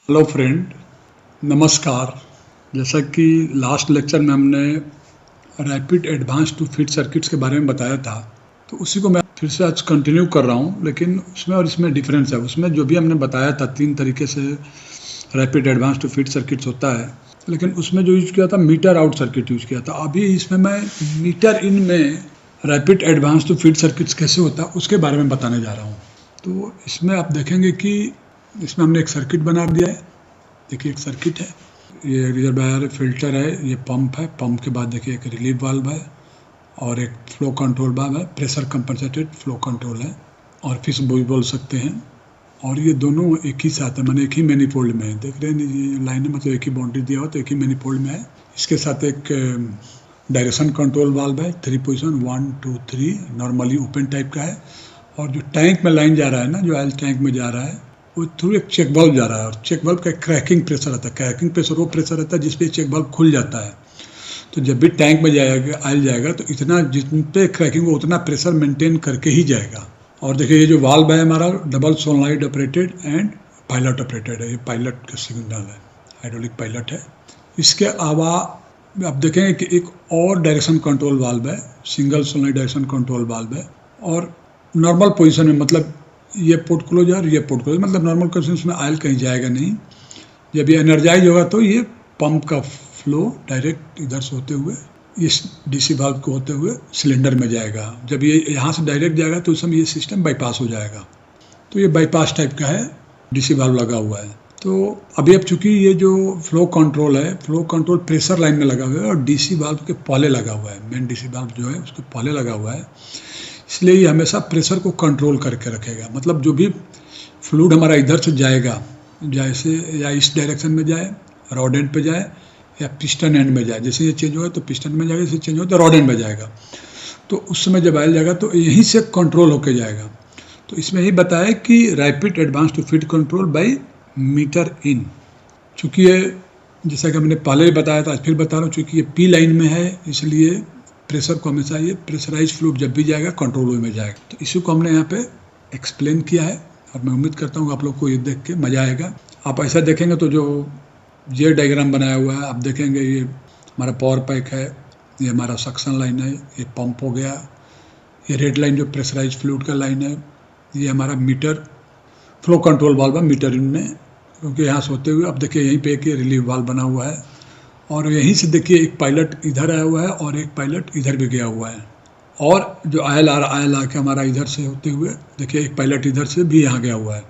Hello friend, नमस्कार। जैसा कि लास्ट लेक्चर में हमने rapid advance to fit circuits के बारे में बताया था, तो उसी को मैं फिर से आज कंटिन्यू कर रहा हूँ। लेकिन उसमें और इसमें डिफरेंस है। उसमें जो भी हमने बताया था 3 तरीके से rapid advance to fit circuits होता है, लेकिन उसमें जो यूज़ किया था मीटर आउट सर्किट यूज़ किया था। अभी इसमें मैं मीटर इन में rapid advance to fit circuits कैसे होता है उसके बारे में बताने जा रहा हूँ। तो इसमें आप देखेंगे कि इसमें हमने एक सर्किट बना दिया है। देखिए एक सर्किट है, ये रिजर्वायर फिल्टर है, ये पंप है, पंप के बाद देखिए एक रिलीफ वाल्व है और एक फ्लो कंट्रोल वाल्व है, प्रेशर कंपनसेटेड फ्लो कंट्रोल है और फिश बोल सकते हैं। और ये दोनों एक ही साथ है, मैंने एक ही मैनीफोल्ड में है। देख रहे हैं ये लाइन में, मतलब एक ही बाउंड्री दिया हुआ तो एक ही मैनीफोल्ड में है। इसके साथ एक डायरेक्शन कंट्रोल वाल्व है, 3 पोजीशन 1 2 3, नॉर्मली ओपन टाइप का है। और जो टैंक में लाइन जा रहा है ना, जो ऑयल टैंक में जा रहा है, वो थ्रू एक चेक वाल्व जा रहा है। और चेक वाल्व का क्रैकिंग प्रेशर रहता है। क्रैकिंग प्रेशर वो प्रेशर रहता है जिसपे चेक वाल्व खुल जाता है। तो जब भी टैंक में जाएगा, ऑयल जाएगा, तो इतना जितने पे क्रैकिंग हो उतना प्रेशर मेंटेन करके ही जाएगा। और देखिए ये जो वाल्व है हमारा double solenoid operated and pilot operated है। ये पायलट का सिग्नल है, हाइड्रोलिक पायलट है। इसके अलावा आप देखेंगे कि एक और डायरेक्शन कंट्रोल वाल्व है, single solenoid direction control valve है। और नॉर्मल पोजीशन में, मतलब ये पोर्ट क्लोजर, ये पोर्ट क्लोजर, मतलब नॉर्मल कंडीशन में ऑयल कहीं जाएगा नहीं। जब ये एनर्जाइज होगा तो ये पंप का फ्लो डायरेक्ट इधर से होते हुए इस डीसी वाल्व को होते हुए सिलेंडर में जाएगा। जब ये यहाँ से डायरेक्ट जाएगा तो उस समय ये सिस्टम बाईपास हो जाएगा। तो ये बाईपास टाइप का है, डीसी वाल्व लगा हुआ है। तो अभी अब चूंकि ये जो फ्लो कंट्रोल है, फ्लो कंट्रोल प्रेशर लाइन में लगा हुआ है और डीसी वाल्व के पहले लगा हुआ है। मेन डीसी वाल्व जो है उसके पहले लगा हुआ है, इसलिए ये हमेशा प्रेशर को कंट्रोल करके रखेगा। मतलब जो भी फ्लूइड हमारा इधर से जाएगा, जैसे या इस डायरेक्शन में जाए, रॉड एंड पे जाए, या पिस्टन एंड में जाए। जैसे ये चेंज होगा तो पिस्टन में जाएगा, जैसे चेंज होगा तो रॉड एंड में जाएगा। तो उस समय जब आयल जाएगा तो यहीं से कंट्रोल होके जाएगा। तो इसमें ही बताया कि rapid advance to feed control by meter in. चूँकि ये जैसा कि हमने पहले ही बताया था, फिर बता रहा हूँ, चूँकि ये पी लाइन में है इसलिए प्रेशर को हमेशा ये प्रेशराइज फ्लूइड जब भी जाएगा कंट्रोल वे में जाएगा। तो इसी को हमने यहाँ पे एक्सप्लेन किया है और मैं उम्मीद करता हूँ आप लोग को ये देख के मज़ा आएगा। आप ऐसा देखेंगे तो जो ये डायग्राम बनाया हुआ है आप देखेंगे, ये हमारा पावर पैक है, ये हमारा सक्शन लाइन है, ये पंप हो गया, ये रेड लाइन जो प्रेशराइज फ्लूइड का लाइन है, ये हमारा मीटर फ्लो कंट्रोल वाल्व है मीटर इनमें, क्योंकि यहाँ से होते हुए अब देखिए यहीं पे एक रिलीफ वाल्व बना हुआ है। और यहीं से देखिए एक पायलट इधर आया हुआ है और एक पायलट इधर भी गया हुआ है। और जो आयल आके हमारा इधर से होते हुए देखिए एक पायलट इधर से भी यहाँ गया हुआ है,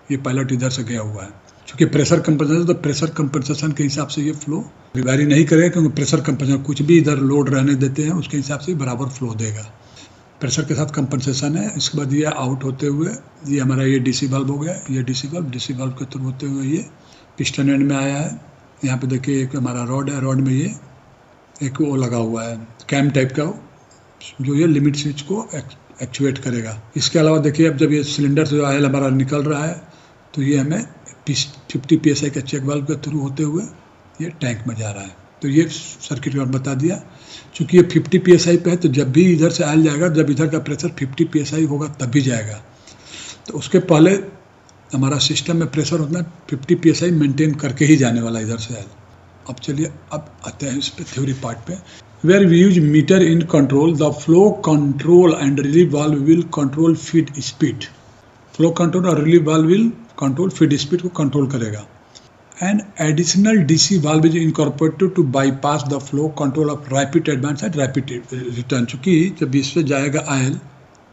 ये पायलट इधर से गया हुआ है। क्योंकि प्रेशर कंपनसेशन, तो प्रेशर कंपनसेशन के हिसाब से ये फ्लो वेरी नहीं करेगा, क्योंकि प्रेशर कंपनसेशन कुछ भी इधर लोड रहने देते हैं उसके हिसाब से बराबर फ्लो देगा। प्रेशर के साथ कंपनसेशन है। इसके बाद ये आउट होते हुए ये हमारा ये डीसी वाल्व हो गया, ये डीसी वाल्व के थ्रू होते हुए ये पिस्टन एंड में आया है। यहाँ पे देखिए एक हमारा रॉड है, रॉड में ये एक वो लगा हुआ है कैम टाइप का, जो ये लिमिट स्विच को एक्चुएट करेगा। इसके अलावा देखिए अब जब ये सिलेंडर से ऑयल हमारा निकल रहा है तो ये हमें 50 PSI का चेक वाल्व के थ्रू होते हुए ये टैंक में जा रहा है। तो ये सर्किट में बता दिया। चूँकि ये 50 PSI पे है तो जब भी इधर से ऑयल जाएगा, जब इधर का प्रेशर 50 PSI होगा तब भी जाएगा। तो उसके पहले हमारा सिस्टम में प्रेशर उतना 50 PSI मेंटेन करके ही जाने वाला इधर से आयल। अब चलिए अब आते हैं इस पे थ्योरी पार्ट पे। Where we use meter in control the flow control and relief valve will control feed speed. Flow control और relief valve will control feed speed को कंट्रोल करेगा। And additional DC valve is incorporated to bypass the flow control of rapid advance and rapid return. चूँकि जब इससे जाएगा oil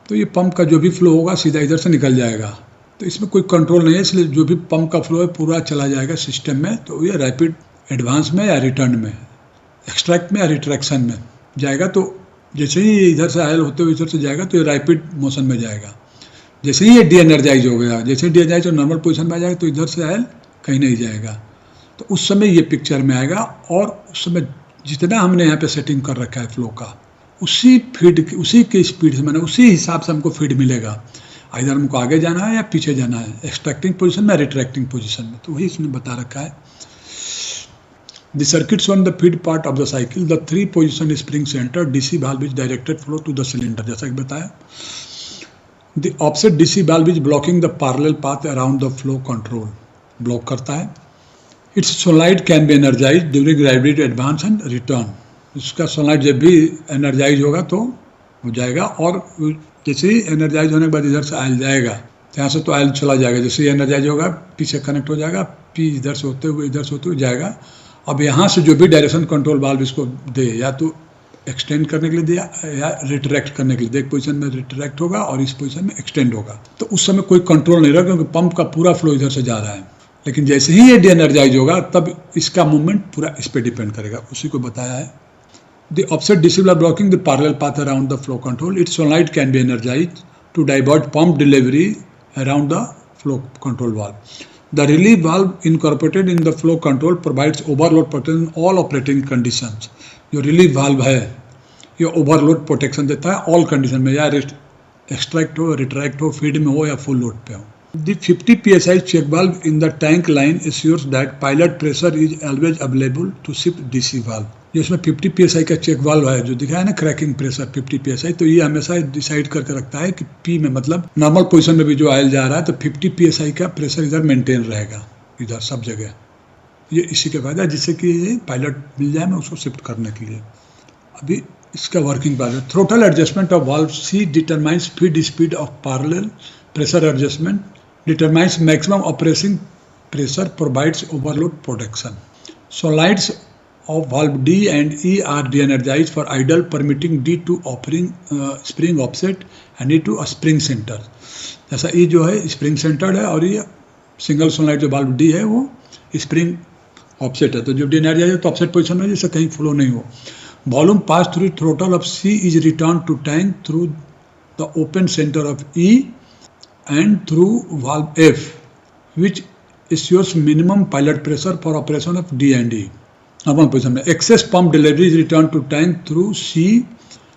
तो ये pump का जो भी फ्लो होगा सीधा इधर से निकल जाएगा, तो इसमें कोई कंट्रोल नहीं है। इसलिए जो भी पंप का फ्लो है पूरा चला जाएगा सिस्टम में। तो ये रैपिड एडवांस में या रिटर्न में, एक्सट्रैक्ट में या रिट्रैक्शन में जाएगा। तो जैसे ही इधर से आयल होते हुए इधर से जाएगा तो ये रैपिड मोशन में जाएगा। जैसे ही ये डी एनर्जाइज हो गया, जैसे ही डी एनर्जाइज नॉर्मल पोजीशन में आ जाएगा तो इधर से आयल कहीं नहीं जाएगा। तो उस समय ये पिक्चर में आएगा और उस समय जितना हमने यहाँ पे सेटिंग कर रखा है फ्लो का, उसी के स्पीड से, मैंने उसी हिसाब से हमको फीड मिलेगा। इधर हमको आगे जाना है या पीछे जाना है, एक्सट्रैक्टिंग पोजीशन में, रिट्रैक्टिंग पोजीशन में। तो वही इसमें बता रखा है। The circuits on the feed part of the cycle, the 3 position spring center, DC valve is directed flow to the cylinder, जैसा कि बताया। The offset DC valve is blocking the parallel path around the flow control. Block करता है। Its solenoid can be energize during rapid advance and return. इसका solenoid जब भी energise होगा तो हो जाएगा, और जैसे ही एनर्जाइज होने के बाद इधर से आयल जाएगा, यहाँ से तो आयल चला जाएगा, जैसे ही एनर्जाइज होगा पी से कनेक्ट हो जाएगा, पी इधर से होते हुए जाएगा। अब यहाँ से जो भी डायरेक्शन कंट्रोल वाल्व इसको दे, या तो एक्सटेंड करने के लिए दिया या रिट्रैक्ट करने के लिए, एक पोजीशन में रिट्रैक्ट होगा और इस पोजीशन में एक्सटेंड होगा, तो उस समय कोई कंट्रोल नहीं रहा क्योंकि पंप का पूरा फ्लो इधर से जा रहा है। लेकिन जैसे ही ये डी एनर्जाइज होगा तब इसका मूवमेंट पूरा इस पर डिपेंड करेगा, उसी को बताया है। The offset DC valve are blocking the parallel path around the flow control. Its solenoid can be energize to divert pump delivery around the flow control valve. The relief valve incorporated in the flow control provides overload protection in all operating conditions. जो relief valve है ये overload protection देता है all condition में, या extract हो, retract हो, feed में हो या full load पे हो। The 50 psi check valve in the tank line assures that pilot pressure is always available to shift DC valve. जो इसमें 50 psi का चेक वाल्व है जो दिखा है ना, क्रैकिंग प्रेशर 50 psi, तो ये हमेशा डिसाइड करके रखता है कि P में मतलब नॉर्मल पोजीशन में भी जो आयल जा रहा है तो 50 psi का प्रेशर इधर मेंटेन रहेगा, इधर सब जगह। ये इसी के फायदा है जिससे कि ये पायलट मिल जाए मैं उसको शिफ्ट करने के लिए। अभी इसका वर्किंग पार्ट है। Throttle adjustment of valve C determines feed speed of parallel pressure adjustment determines maximum operating pressure, provides overload protection. Solids of valve D and E are de-energized for idle, permitting D to offering spring offset and E to a spring center. जैसा E जो है spring centered है और ये single सोलाइड जो valve D है वो spring offset है, तो जब de-energized है तो offset पोजिशन में जिससे कहीं फ्लो नहीं हो। Volume passed through throttle of C is returned to tank through the open center of E and through valve F, which assures minimum pilot pressure for operation of D and E. Normal position में excess pump delivery is returned to tank through C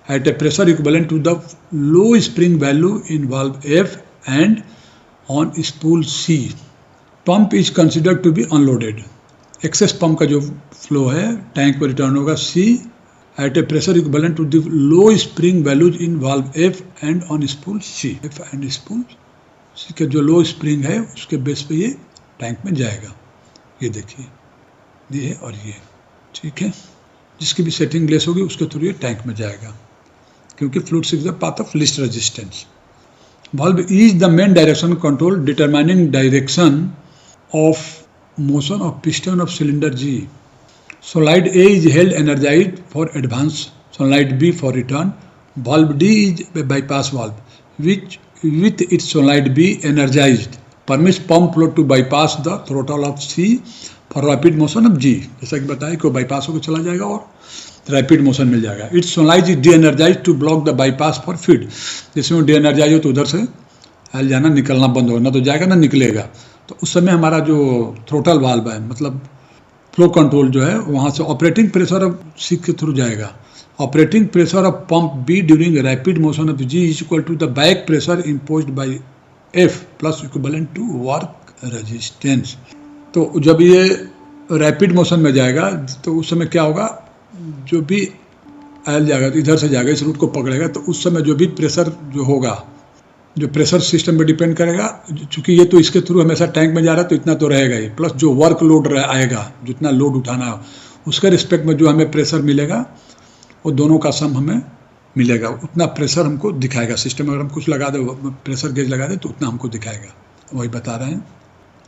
at a pressure equivalent to the low spring value in valve F and on spool C. Pump is considered to be unloaded. Excess pump का जो flow है tank पर return होगा C at a pressure equivalent to the low spring values in valve F and on spool C. F and spool के जो लो spring है उसके base पे ये टैंक में जाएगा। ये देखिए ये और ये ठीक है, जिसकी भी सेटिंग लेस होगी उसके थ्रू ये टैंक में जाएगा क्योंकि fluid is the path of least resistance. Valve is the main direction control determining direction of motion of piston of cylinder G. Solenoid A is held energized for advance, solenoid B for return. Valve D is bypass valve which with its solid B energized permits pump flow to bypass the throttle of C for rapid motion of G। जैसा कि बताया कि वो bypass होकर चला जाएगा और rapid motion मिल जाएगा। Its solenoid is de-energize to block the bypass for feed. जैसे वो डी एनर्जाइज हो तो उधर से आयल जाना निकलना बंद होगा, ना तो जाएगा ना निकलेगा। तो उस समय हमारा जो थ्रोटल वाल्व है मतलब फ्लो कंट्रोल जो है वहाँ से ऑपरेटिंग प्रेशर C के थ्रू जाएगा। Operating pressure of pump B during rapid motion of G is equal to the back pressure imposed by F plus equivalent to work resistance। तो जब ये रैपिड मोशन में जाएगा तो उस समय क्या होगा, जो भी आयल जाएगा तो इधर से जाएगा, इस रूट को पकड़ेगा, तो उस समय जो भी प्रेशर जो होगा, जो प्रेशर सिस्टम पे डिपेंड करेगा, चूँकि ये तो इसके थ्रू हमेशा टैंक में जा रहा है तो इतना तो रहेगा ही, प्लस जो वर्क लोड आएगा, जितना लोड उठाना है उसके रिस्पेक्ट में जो हमें प्रेशर मिलेगा वो दोनों का सम हमें मिलेगा, उतना प्रेशर हमको दिखाएगा। सिस्टम अगर हम कुछ लगा दे, प्रेशर गेज लगा दे तो उतना हमको दिखाएगा, वही बता रहे हैं।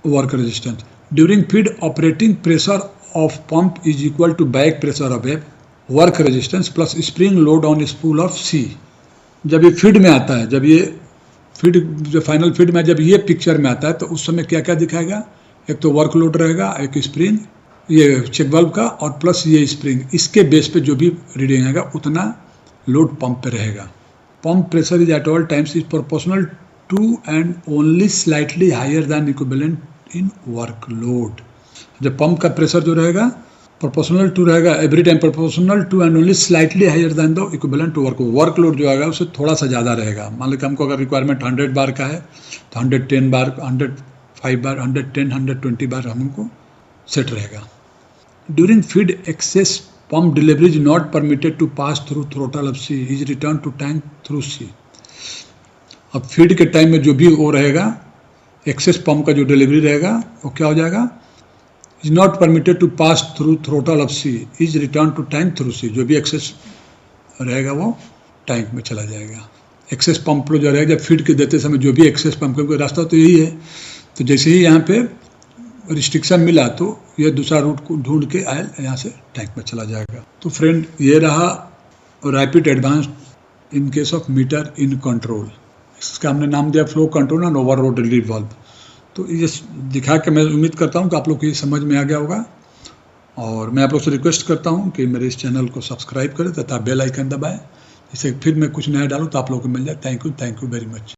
Work resistance during feed operating pressure of pump is equal to back pressure of F work resistance plus spring load on spool of C. जब ये फीड में आता है, जब ये फीड जो फाइनल फीड में जब ये पिक्चर में आता है तो उस समय क्या क्या दिखाएगा, एक तो वर्क लोड रहेगा, एक स्प्रिंग ये चेक वाल्व का और प्लस ये स्प्रिंग, इसके बेस पे जो भी रीडिंग आएगा उतना लोड पंप पे रहेगा। Pump pressure is at all times is proportional to and only slightly higher than equivalent in work load. जब पंप का प्रेशर जो रहेगा प्रोपोर्शनल टू रहेगा, every time proportional to and only slightly higher than the equivalent to work load जो आएगा उससे थोड़ा सा ज़्यादा रहेगा। मान लो कि हमको अगर रिक्वायरमेंट 100 बार का है तो 110 बार, 105 बार, 110, 120 बार हमको सेट रहेगा। During feed excess pump delivery is not permitted to pass through throttle of C is returned to tank through C। अब फीड के टाइम में जो भी वो रहेगा एक्सेस पंप का जो डिलीवरी रहेगा वो क्या हो जाएगा, is not permitted to pass through throttle of C, is return to tank through C. जो भी एक्सेस रहेगा वो टैंक में चला जाएगा। एक्सेस पंप जो रहेगा जब फीड के देते समय जो भी एक्सेस पंप का रास्ता तो यही है, तो जैसे ही यहाँ पे रिस्ट्रिक्शन मिला तो ये दूसरा रूट को ढूंढ के आयल यहाँ से टैंक में चला जाएगा। तो फ्रेंड ये रहा rapid advance in case of meter in control. इसका हमने नाम दिया flow control and overload relief valve. तो ये दिखा के मैं उम्मीद करता हूँ कि आप लोग को ये समझ में आ गया होगा, और मैं आप लोग से रिक्वेस्ट करता हूँ कि मेरे इस चैनल को सब्सक्राइब करें तथा बेल आइकन दबाएं, जिससे फिर मैं कुछ नया डालूँ तो आप लोगों को मिल जाए। Thank you very much.